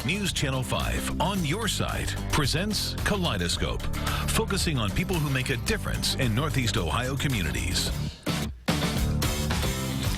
News Channel 5 on your side presents Kaleidoscope, focusing on people who make a difference in Northeast Ohio communities.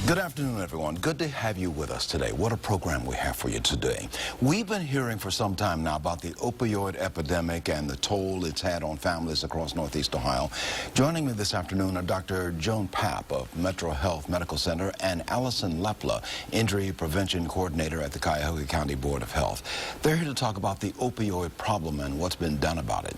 Good afternoon, everyone. Good to have you with us today. What a program we have for you today. We've been hearing for some time now about the opioid epidemic and the toll it's had on families across Northeast Ohio. Joining me this afternoon are Dr. Joan Papp of Metro Health Medical Center and Allison Lepla, Injury Prevention Coordinator at the Cuyahoga County Board of Health. They're here to talk about the opioid problem and what's been done about it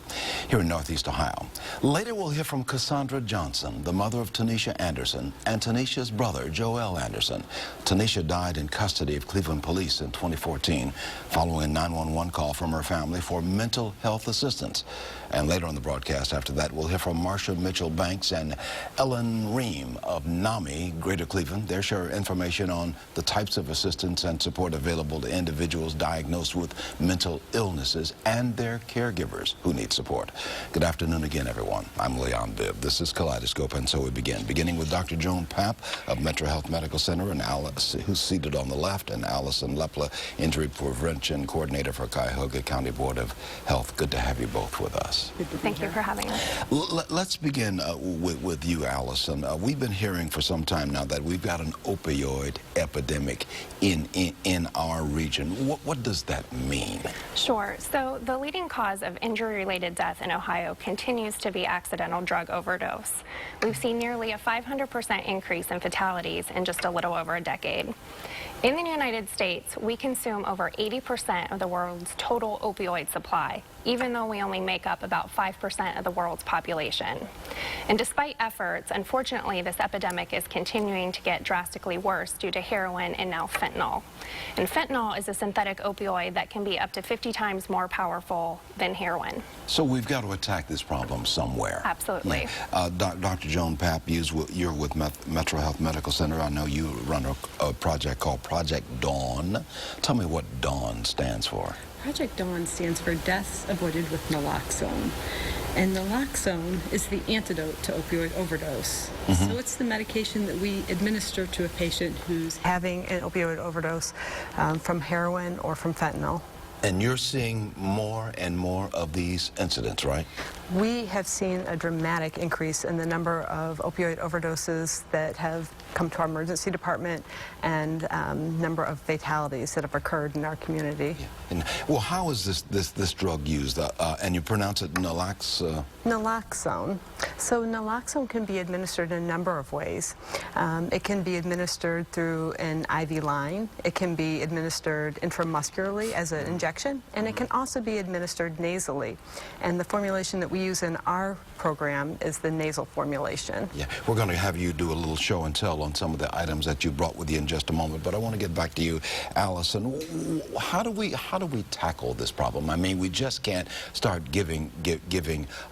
here in Northeast Ohio. Later, we'll hear from Cassandra Johnson, the mother of Tanisha Anderson, and Tanisha's brother, Joel Anderson. Tanisha died in custody of Cleveland police in 2014 following a 911 call from her family for mental health assistance. And later on the broadcast after that, we'll hear from Marsha Mitchell Banks and Ellen Ream of NAMI, Greater Cleveland. They'll share information on the types of assistance and support available to individuals diagnosed with mental illnesses and their caregivers who need support. Good afternoon again, everyone. I'm Leon Bibb. This is Kaleidoscope, and so we begin. Beginning with Dr. Joan Papp of Metro Health Medical Center, and Alice, who's seated on the left, and Allison Lepla, Injury Prevention Coordinator for Cuyahoga County Board of Health. Good to have you both with us. Thank you for having us. Let's begin with you, Allison. We've been hearing for some time now that we've got an opioid epidemic in our region. What does that mean? Sure. So the leading cause of injury-related death in Ohio continues to be accidental drug overdose. We've seen nearly a 500% increase in fatalities in just a little over a decade. In the United States, we consume over 80% of the world's total opioid supply, even though we only make up about 5% of the world's population. And despite efforts, unfortunately, this epidemic is continuing to get drastically worse due to heroin and now fentanyl. And fentanyl is a synthetic opioid that can be up to 50 times more powerful than heroin. So we've got to attack this problem somewhere. Absolutely. Yeah. Dr. Joan Papp, you're with Metro Health Medical Center. I know you run a project called Project Dawn. Tell me what Dawn stands for. Project Dawn stands for Deaths Avoided with Naloxone. And naloxone is the antidote to opioid overdose. So it's the medication that we administer to a patient who's having an opioid overdose from heroin or from fentanyl. And you're seeing more and more of these incidents, right? We have seen a dramatic increase in the number of opioid overdoses that have come to our emergency department and number of fatalities that have occurred in our community. Yeah. And, well, how is this drug used? And you pronounce it Naloxone? So naloxone can be administered in a number of ways. It can be administered through an IV line. It can be administered intramuscularly as an injection, and it can also be administered nasally. And the formulation that we use in our program is the nasal formulation. Yeah, we're going to have you do a little show and tell on some of the items that you brought with you in just a moment, but I want to get back to you, Allison. How do we tackle this problem? I mean, we just can't start giving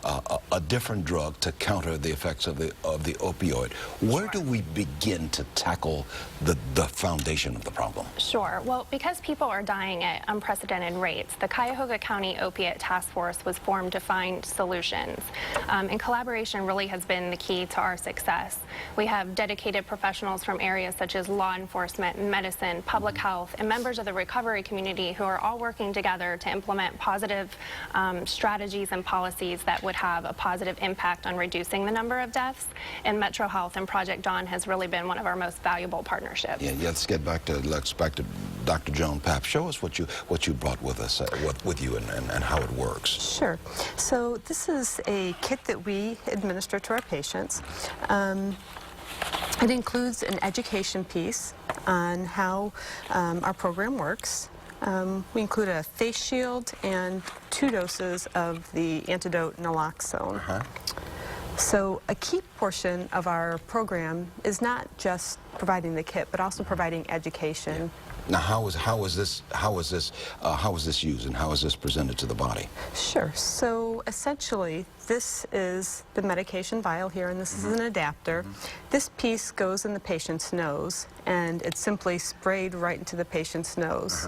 a different drug to counter the effects of the opioid. Where do we begin to tackle the foundation of the problem? Sure. Well, because people are dying at unprecedented rates, the Cuyahoga County Opiate Task Force was formed to find solutions. And collaboration really has been the key to our success. We have dedicated professionals from areas such as law enforcement, medicine, public health, and members of the recovery community who are all working together to implement positive strategies and policies that would have a positive impact on reducing the number of deaths. And Metro Health and Project Dawn has really been one of our most valuable partnerships. Yeah, let's get back to Dr. Joan Papp. Show us what you brought with us, with you, and how it works. Sure. So this is a kit that we administer to our patients. It includes an education piece on how our program works. We include a face shield and 2 doses of the antidote naloxone. So a key portion of our program is not just providing the kit, but also providing education. Yeah. Now, how is this used, and how is this presented to the body? Sure. So essentially, this is the medication vial here, and this is an adapter. This piece goes in the patient's nose, and it's simply sprayed right into the patient's nose.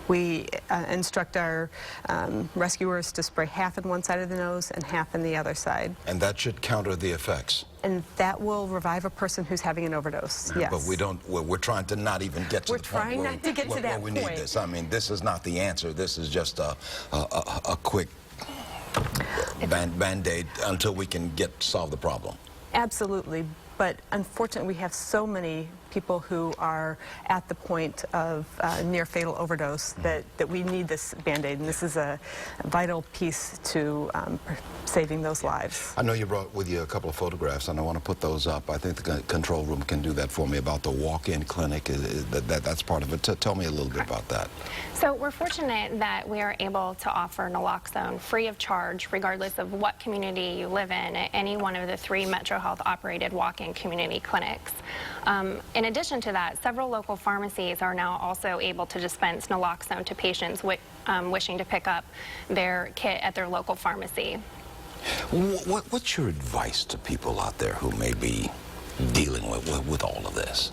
We instruct our rescuers to spray half in one side of the nose and half in the other side. And that should counter the effects. And that will revive a person who's having an overdose, yes. But we're trying to not even get to the point trying not to get to that we point. need this. I mean, this is not the answer. This is just a quick band-aid until we can solve the problem. Absolutely. But unfortunately, we have so many people who are at the point of near-fatal overdose that we need this Band-Aid, and this is a vital piece to saving those lives. I know you brought with you a couple of photographs, and I want to put those up. I think the control room can do that for me about the walk-in clinic. That's part of it. Tell me a little bit about that. So we're fortunate that we are able to offer naloxone free of charge, regardless of what community you live in, at any one of the 3 Metro Health operated walk-in community clinics. In addition to that, several local pharmacies are now also able to dispense naloxone to patients wishing to pick up their kit at their local pharmacy. What's your advice to people out there who may be dealing with all of this?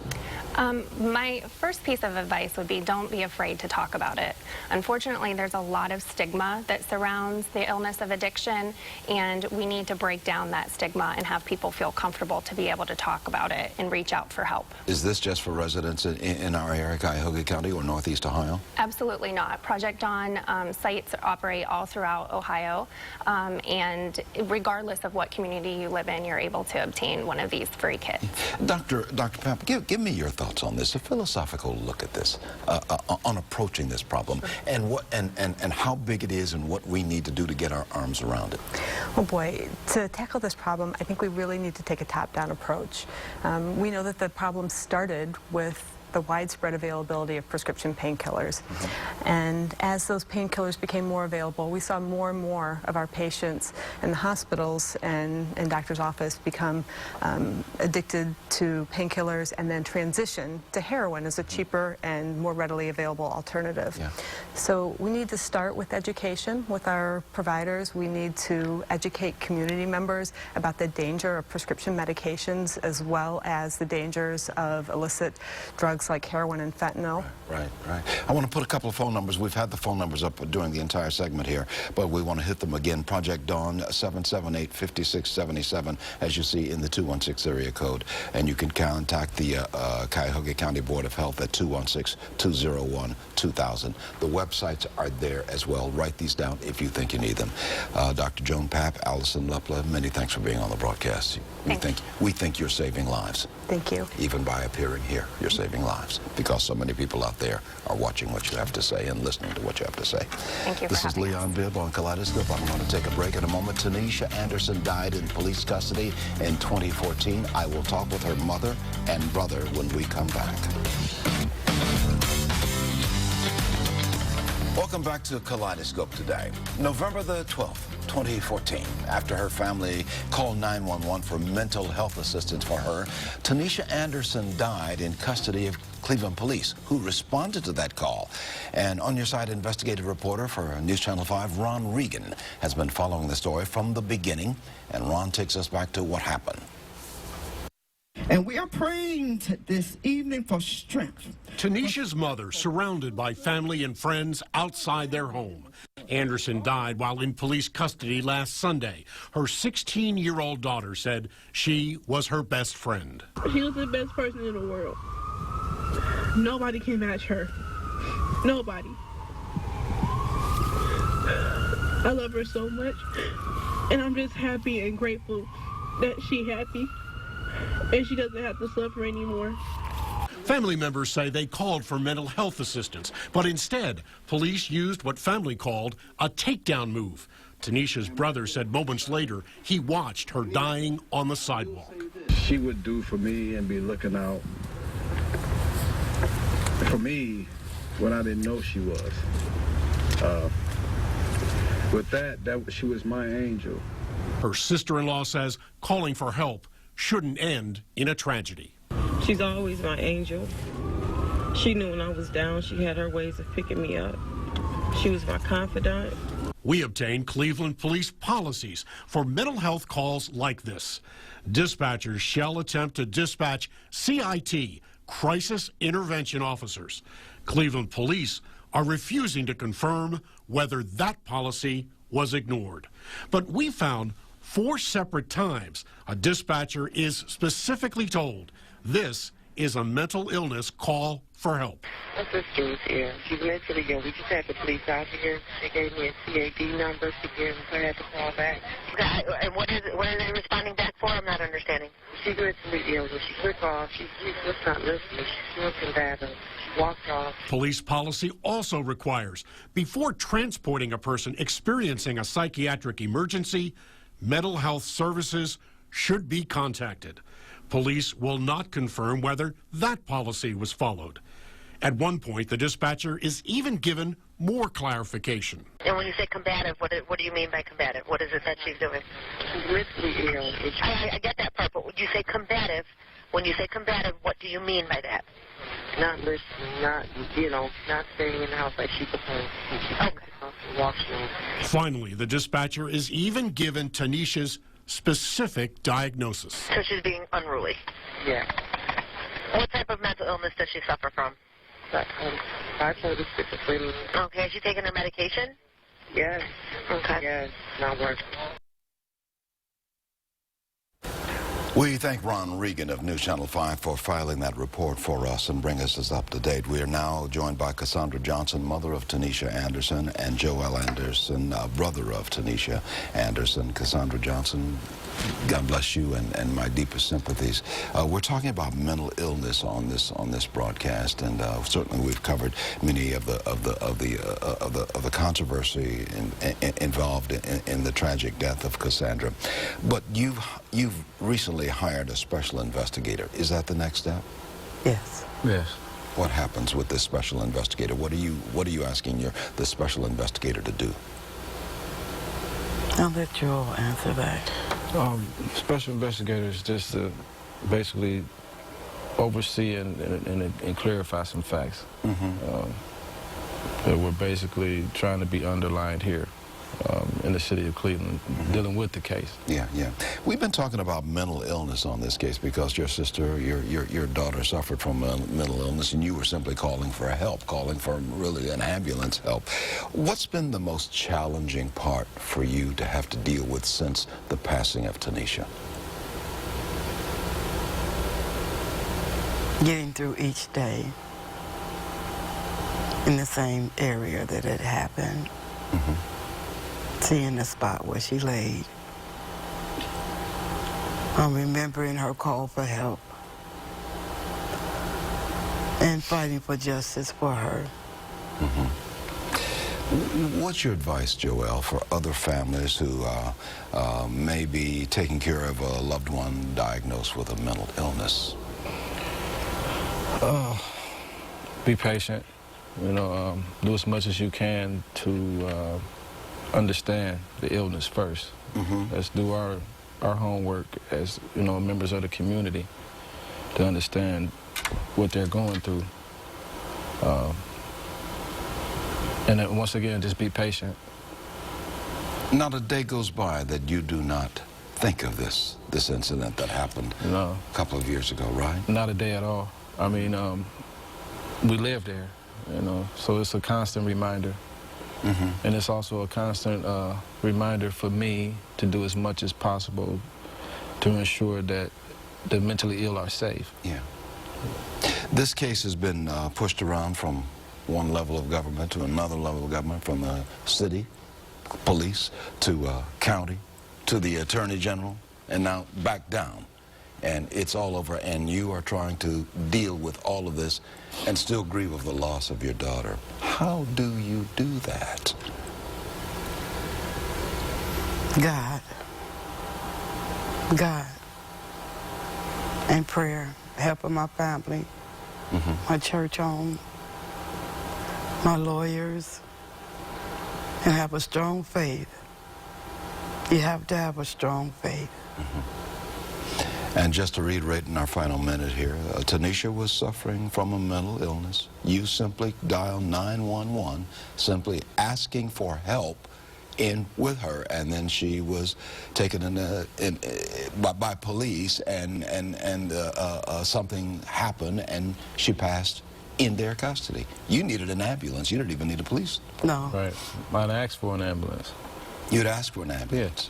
My first piece of advice would be don't be afraid to talk about it. Unfortunately, there's a lot of stigma that surrounds the illness of addiction, and we need to break down that stigma and have people feel comfortable to be able to talk about it and reach out for help. Is this just for residents in our area, Cuyahoga County or Northeast Ohio? Absolutely not. Project Dawn sites operate all throughout Ohio, and regardless of what community you live in, you're able to obtain one of these free kits. Dr. Papp, give me your thoughts on this, a philosophical look at this, on approaching this problem, and how big it is and what we need to do to get our arms around it. Oh boy, to tackle this problem, I think we really need to take a top-down approach. We know that the problem started with the widespread availability of prescription painkillers. And as those painkillers became more available, we saw more and more of our patients in the hospitals and in doctor's office become addicted to painkillers and then transition to heroin as a cheaper and more readily available alternative. Yeah. So we need to start with education with our providers. We need to educate community members about the danger of prescription medications as well as the dangers of illicit drugs like heroin and fentanyl. Right. I want to put a couple of phone numbers. We've had the phone numbers up during the entire segment here, but we want to hit them again. Project Dawn, 778-5677, as you see in the 216 area code. And you can contact the Cuyahoga County Board of Health at 216-201-2000. The websites are there as well. Write these down if you think you need them. Dr. Joan Papp, Allison Lepla, many thanks for being on the broadcast. We think you're saving lives. Thank you. Even by appearing here, you're saving lives because so many people out there are watching what you have to say and listening to what you have to say. Thank you. This is Leon Bibb on Kaleidoscope. I'm going to take a break in a moment. Tanisha Anderson died in police custody in 2014. I will talk with her mother and brother when we come back. Welcome back to Kaleidoscope today. November the 12th, 2014. After her family called 911 for mental health assistance for her, Tanisha Anderson died in custody of Cleveland police, who responded to that call. And On Your Side investigative reporter for NewsChannel5, Ron Regan, has been following the story from the beginning. And Ron takes us back to what happened. And we are praying this evening for strength. Tanisha's mother surrounded by family and friends outside their home. Anderson died while in police custody last Sunday. Her 16-year-old daughter said she was her best friend. She was the best person in the world. Nobody can match her. Nobody. I love her so much, and I'm just happy and grateful that she's happy and she doesn't have to suffer anymore. Family members say they called for mental health assistance, but instead, police used what family called a takedown move. Tanisha's brother said moments later he watched her dying on the sidewalk. She would do for me and be looking out for me when I didn't know she was. With that, she was my angel. Her sister-in-law says calling for help shouldn't end in a tragedy. She's always my angel. She knew when I was down, she had her ways of picking me up. She was my confidant. We obtained Cleveland police policies for mental health calls like this. Dispatchers shall attempt to dispatch CIT, Crisis Intervention Officers. Cleveland police are refusing to confirm whether that policy was ignored. But we found 4 separate times a dispatcher is specifically told this is a mental illness call for help. My sister was here. She's mentally ill. We just had the police out here. They gave me a CAD number to give her. I had to call back. And what are they responding back for? I'm not understanding. She's mentally ill. She clicked off. She's just not listening. She's looking bad. She walked off. Police policy also requires, before transporting a person experiencing a psychiatric emergency, mental health services should be contacted. Police will not confirm whether that policy was followed. At one point, the dispatcher is even given more clarification. And when you say combative, what do you mean by combative? What is it that she's doing? She's mentally ill. I get that part, but when you say combative, what do you mean by that? Not listening, not staying in the house like she's supposed to. Okay. Finally, the dispatcher is even given Tanisha's specific diagnosis. So she's being unruly. Yeah. What type of mental illness does she suffer from? Bipolar schizophrenia. Okay, is she taking her medication? Yes. Okay. Yes, not working. We thank Ron Regan of NewsChannel5 for filing that report for us and bring us up to date. We are now joined by Cassandra Johnson, mother of Tanisha Anderson, and Joel Anderson, brother of Tanisha Anderson. Cassandra Johnson, God bless you and my deepest sympathies. We're talking about mental illness on this broadcast, and certainly we've covered many of the controversy involved in the tragic death of Cassandra. But you've recently hired a special investigator. Is that the next step? Yes. Yes. What happens with this special investigator? What are you asking the special investigator to do? I'll let Joel answer that. Special investigators just to basically oversee and clarify some facts. That we're basically trying to be underlined here in the city of Cleveland, dealing with the case. Yeah. We've been talking about mental illness on this case because your sister, your daughter suffered from mental illness, and you were simply calling for help, calling for really an ambulance help. What's been the most challenging part for you to have to deal with since the passing of Tanisha? Getting through each day in the same area that it happened. Seeing the spot where she laid. I'm remembering her call for help and fighting for justice for her. What's your advice, Joel, for other families who may be taking care of a loved one diagnosed with a mental illness? Be patient. Do as much as you can to understand the illness first. Let's do our homework as members of the community to understand what they're going through. And then once again, just be patient. Not a day goes by that you do not think of this incident that happened a couple of years ago, right? Not a day at all. I mean, we live there, so it's a constant reminder. And it's also a constant reminder for me to do as much as possible to ensure that the mentally ill are safe. Yeah. This case has been pushed around from one level of government to another level of government, from the city, police, to county, to the attorney general, and now back down. And it's all over, and you are trying to deal with all of this and still grieve of the loss of your daughter. How do you do that? God, and prayer, helping my family, my church home, my lawyers, and have a strong faith. You have to have a strong faith. And just to reiterate in our final minute here, Tanisha was suffering from a mental illness. You simply dial 911, simply asking for help with her, and then she was taken by police, and something happened, and she passed in their custody. You needed an ambulance. You didn't even need a police. No. Right. Might ask for an ambulance. You'd ask for an ambulance.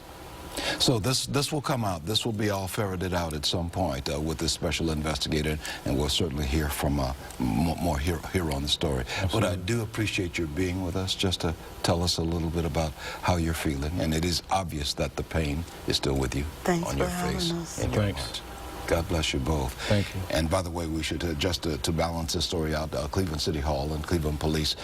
So this will come out. This will be all ferreted out at some point with this special investigator, and we'll certainly hear from more here on the story. Absolutely. But I do appreciate your being with us, just to tell us a little bit about how you're feeling. And it is obvious that the pain is still with you. Thanks on your for having face, us. in your Thanks. heart. God bless you both. Thank you. And by the way, we should, just to balance this story out, Cleveland City Hall and Cleveland Police,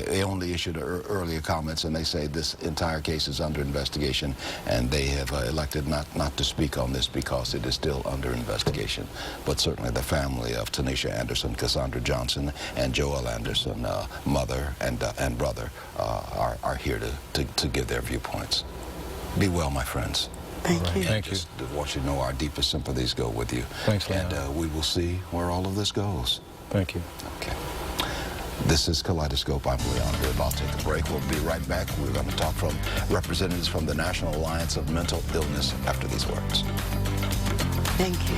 they only issued earlier comments, and they say this entire case is under investigation, and they have elected not to speak on this because it is still under investigation. But certainly the family of Tanisha Anderson, Cassandra Johnson, and Joel Anderson, mother and brother, are here to give their viewpoints. Be well, my friends. Thank you. Thank you. Just want you to know our deepest sympathies go with you. Thanks, And Leon. we will see where all of this goes. Thank you. Okay. This is Kaleidoscope. I'm Leon Bibb. I'll take a break. We'll be right back. We're going to talk from representatives from the National Alliance of Mental Illness after these words. Thank you.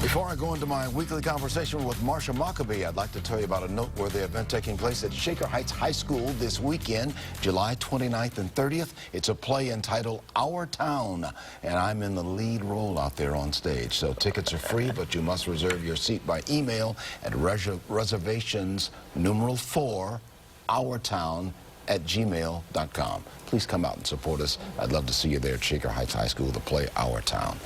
Before I go into my weekly conversation with Marsha Maccabee, I'd like to tell you about a noteworthy event taking place at Shaker Heights High School this weekend, July 29th and 30th. It's a play entitled Our Town, and I'm in the lead role out there on stage. So tickets are free, but you must reserve your seat by email at reservations, #4, ourtown@gmail.com. Please come out and support us. I'd love to see you there at Shaker Heights High School to play Our Town.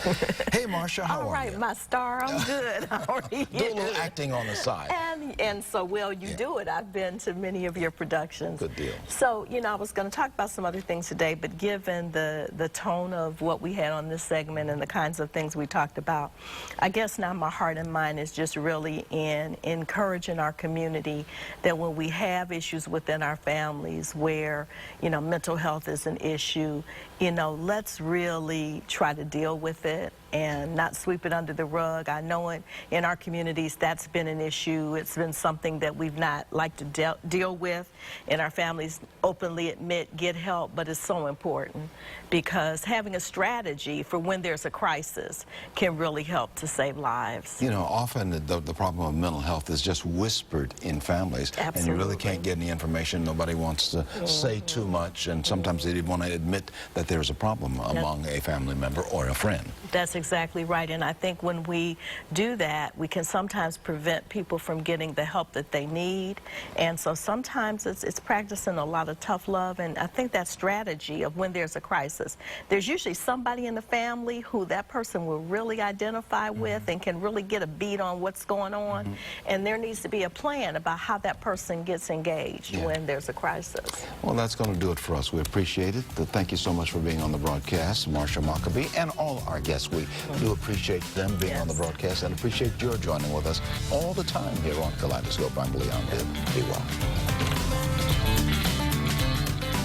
Hey, Marsha, how are you? All right, my star, I'm good. How are you? Do a little acting on the side. And so well you do it. I've been to many of your productions. Good deal. So, you know, I was going to talk about some other things today, but given the tone of what we had on this segment and the kinds of things we talked about, I guess now my heart and mind is just really in encouraging our community that when we have issues within our families where, you know, mental health is an issue, you know, let's really try to deal with it and not sweep it under the rug. I know it in our communities that's been an issue. It's been something that we've not liked to deal with, and our families openly admit get help, but it's so important because having a strategy for when there's a crisis can really help to save lives. You know, often the problem of mental health is just whispered in families. Absolutely. And you really can't get any information. Nobody wants to say too much, and sometimes they didn't want to admit that there's a problem among a family member or a friend. That's exactly right, and I think when we do that, we can sometimes prevent people from getting the help that they need, and so sometimes it's practicing a lot of tough love, and I think that strategy of when there's a crisis, there's usually somebody in the family who that person will really identify with and can really get a beat on what's going on, and there needs to be a plan about how that person gets engaged when there's a crisis. Well, that's going to do it for us. We appreciate it. Thank you so much for being on the broadcast, Marsha Maccabee, and all our guests. We do appreciate them being on the broadcast and appreciate your joining with us all the time here on Kaleidoscope. I'm Leon Bibb. Be well.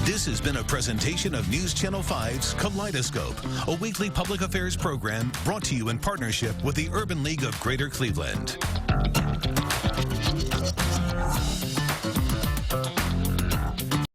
This has been a presentation of News Channel 5's Kaleidoscope, a weekly public affairs program brought to you in partnership with the Urban League of Greater Cleveland.